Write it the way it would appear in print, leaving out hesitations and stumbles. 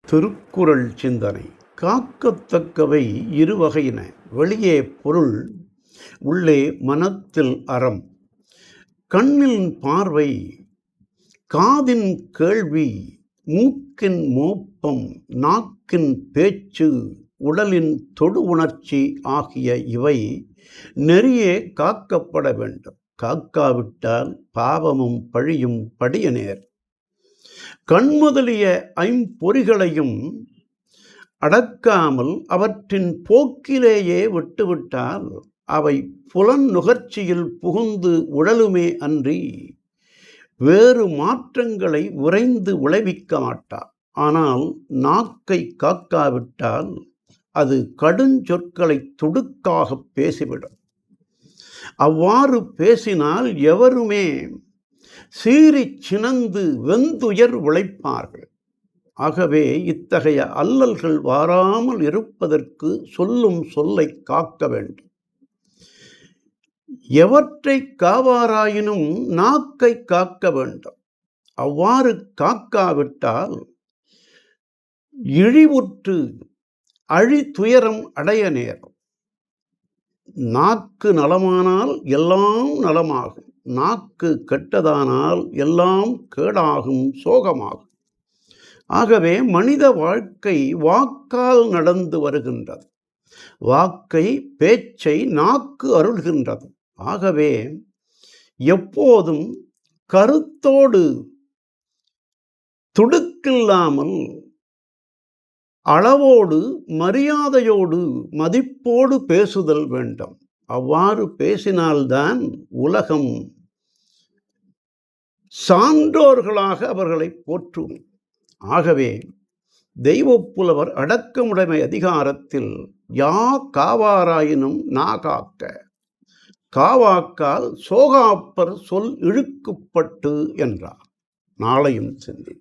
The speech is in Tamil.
திருக்குறள் சிந்தனை. காக்கத்தக்கவை இருவகையின. வெளியே பொருள், உள்ளே மனத்தில் அறம். கண்ணின் பார்வை, காதின் கேள்வி, மூக்கின் மோப்பம், நாக்கின் பேச்சு, உடலின் தொடு உணர்ச்சி ஆகிய இவை நெறியே காக்கப்பட வேண்டும். காக்காவிட்டால் பாவமும் பழியும் படிய நேர். கண் முதலிய ஐம்பொறிகளையும் அடக்காமல் அவற்றின் போக்கிலேயே விட்டுவிட்டால் அவை புலன் நுகர்ச்சியில் புகுந்து உழலுமே அன்றி வேறு மாற்றங்களை விரைந்து விளைவிக்க மாட்டார். ஆனால் நாக்கை காக்காவிட்டால் அது கடுஞ்சொற்களை துடுக்காக பேசிவிடும். அவ்வாறு பேசினால் எவருமே சீறி சினந்து வெந்துயர் உழைப்பார்கள். ஆகவே இத்தகைய அல்லல்கள் வாராமல் இருப்பதற்கு சொல்லும் சொல்லை காக்க வேண்டும். எவற்றை காவாராயினும் நாக்கை காக்க வேண்டும். அவ்வாறு காக்காவிட்டால் இழிவுற்று அழித்துயரம் அடைய நேரும். நாக்கு நலமானால் எல்லாம் நலமாகும். நாக்கு கெட்டதானால் எல்லாம் கேடாகும், சோகமாகும். ஆகவே மனித வாழ்க்கை வாக்கால் நடந்து வருகின்றது. வாக்கை, பேச்சை நாக்கு அருள்கின்றது. ஆகவே எப்போதும் கருத்தோடு, துடுக்கில்லாமல், அளவோடு, மரியாதையோடு, மதிப்போடு பேசுதல் வேண்டும். அவ்வாறு பேசினால்தான் உலகம் சான்றோர்களாக அவர்களை போற்றும். ஆகவே தெய்வப்புலவர் அடக்கமுடைமை அதிகாரத்தில் யா காவாராயினும் நா காக்க, காவாக்கால் சோகாப்பர் சொல் இழுக்குப்பட்டு என்றார். நாளையும் சிந்தி.